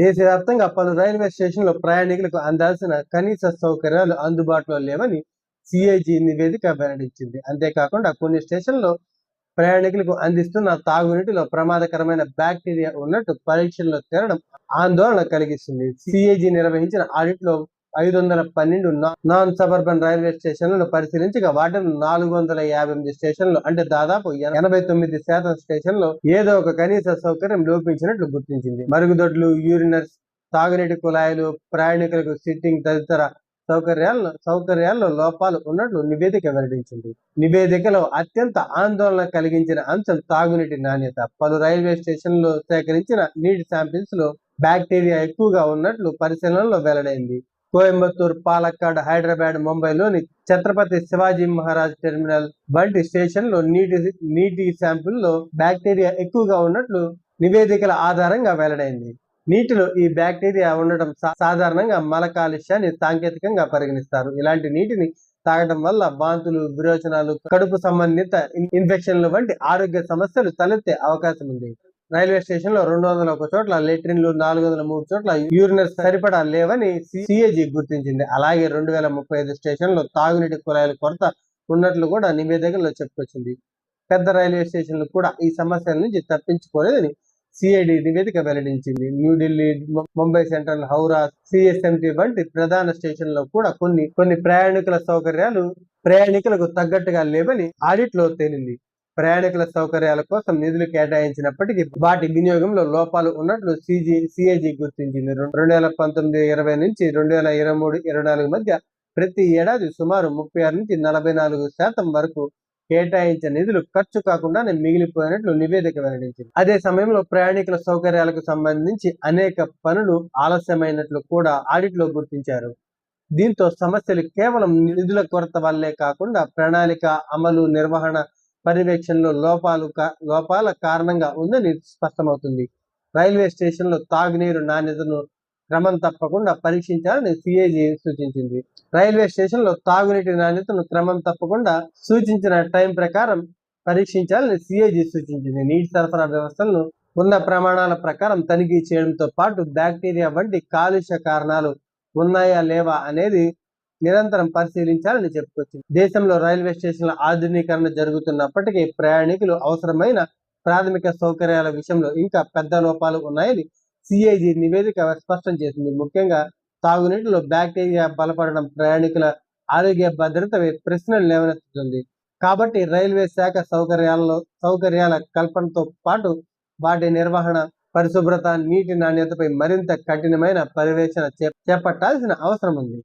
దేశవ్యాప్తంగా పలు రైల్వే స్టేషన్లో ప్రయాణికులకు అందాల్సిన కనీస సౌకర్యాలు అందుబాటులో లేవని సిఐజి నివేదిక వెల్లడించింది. అంతేకాకుండా కొన్ని స్టేషన్లో ప్రయాణికులకు అందిస్తున్న తాగునీటిలో ప్రమాదకరమైన బ్యాక్టీరియా ఉన్నట్టు పరీక్షల్లో తేలడం ఆందోళన కలిగిస్తుంది. సిఐజి నిర్వహించిన ఆడిట్లో 512 నాన్ సబర్బన్ రైల్వే స్టేషన్లను పరిశీలించగా వాటిలో 458 స్టేషన్లు అంటే దాదాపు 89% స్టేషన్లో ఏదో ఒక కనీస సౌకర్యం లోపించినట్లు గుర్తించింది. మరుగుదొడ్లు, యూరినర్స్, తాగునీటి కుళాయిలు, ప్రయాణికులకు సిట్టింగ్ తదితర సౌకర్యాల్లో లోపాలు ఉన్నట్లు నివేదిక వెల్లడించింది. నివేదికలో అత్యంత ఆందోళన కలిగించిన అంశం తాగునీటి నాణ్యత. పలు రైల్వే స్టేషన్లలో సేకరించిన నీటి శాంపిల్స్ లో బ్యాక్టీరియా ఎక్కువగా ఉన్నట్లు పరిశీలనలో వెల్లడైంది. కోయంబత్తూర్, పాలక్కాడ్, హైదరాబాద్, ముంబైలోని ఛత్రపతి శివాజీ మహారాజ్ టెర్మినల్ వంటి స్టేషన్లో నీటి శాంపిల్లో బ్యాక్టీరియా ఎక్కువగా ఉన్నట్లు నివేదికల ఆధారంగా వెల్లడైంది. నీటిలో ఈ బ్యాక్టీరియా ఉండటం సాధారణంగా మల కాలుష్యాన్ని సాంకేతికంగా పరిగణిస్తారు. ఇలాంటి నీటిని తాగడం వల్ల వాంతులు, విరోచనాలు, కడుపు సంబంధిత ఇన్ఫెక్షన్లు వంటి ఆరోగ్య సమస్యలు తలెత్తే అవకాశం ఉంది. రైల్వే స్టేషన్ లో 201 చోట్ల లెట్రిన్లు, 403 చోట్ల యూరినర్స్ సరిపడా లేవని సిఏజీ గుర్తించింది. అలాగే 2035 స్టేషన్లో తాగునీటి కుళాయిల కొరత ఉన్నట్లు కూడా నివేదికలో చెప్పుకొచ్చింది. పెద్ద రైల్వే స్టేషన్లు కూడా ఈ సమస్యల నుంచి తప్పించుకోలేదని సిఐడి నివేదిక వెల్లడించింది. న్యూఢిల్లీ, ముంబై సెంట్రల్, హౌరా, సిఎస్ఎంటి వంటి ప్రధాన స్టేషన్లో కూడా కొన్ని ప్రయాణికుల సౌకర్యాలు ప్రయాణికులకు తగ్గట్టుగా లేవని ఆడిట్ లో తేలింది. ప్రయాణికుల సౌకర్యాల కోసం నిధులు కేటాయించినప్పటికీ వాటి వినియోగంలో లోపాలు ఉన్నట్లు సిఐజి గుర్తించింది. 2019-20 నుంచి 2023-24 మధ్య ప్రతి ఏడాది సుమారు 36 నుంచి 44% వరకు కేటాయించిన నిధులు ఖర్చు కాకుండానే మిగిలిపోయినట్లు నివేదిక వెల్లడించింది. అదే సమయంలో ప్రయాణికుల సౌకర్యాలకు సంబంధించి అనేక పనులు ఆలస్యమైనట్లు కూడా ఆడిట్ లో గుర్తించారు. దీంతో సమస్యలు కేవలం నిధుల కొరత వల్లే కాకుండా ప్రణాళిక అమలు, నిర్వహణ, పర్యవేక్షణలో లోపాల కారణంగా ఉందని స్పష్టమవుతుంది. రైల్వే స్టేషన్లో తాగునీరు నాణ్యతను క్రమం తప్పకుండా పరీక్షించాలని సిఐజి సూచించింది. రైల్వే స్టేషన్లో తాగునీటి నాణ్యతను క్రమం తప్పకుండా సూచించిన టైం ప్రకారం పరీక్షించాలని సిఐజి సూచించింది. నీటి సరఫరా వ్యవస్థలను ఉన్న ప్రమాణాల ప్రకారం తనిఖీ చేయడంతో పాటు బ్యాక్టీరియా వంటి కాలుష్య కారణాలు ఉన్నాయా లేవా అనేది నిరంతరం పరిశీలించాలని చెప్పుకొచ్చింది. దేశంలో రైల్వే స్టేషన్ల ఆధునీకరణ జరుగుతున్నప్పటికీ ప్రయాణికులు అవసరమైన ప్రాథమిక సౌకర్యాల విషయంలో ఇంకా పెద్ద లోపాలు ఉన్నాయని సిఐజి నివేదిక స్పష్టం చేసింది. ముఖ్యంగా తాగునీటిలో బ్యాక్టీరియా బలపడడం ప్రయాణికుల ఆరోగ్య భద్రతపై ప్రశ్నలు లేవనెత్తుతుంది. కాబట్టి రైల్వే శాఖ సౌకర్యాల కల్పనతో పాటు వాటి నిర్వహణ, పరిశుభ్రత, నీటి నాణ్యతపై మరింత కఠినమైన పర్యవేక్షణ చేపట్టాల్సిన అవసరం ఉంది.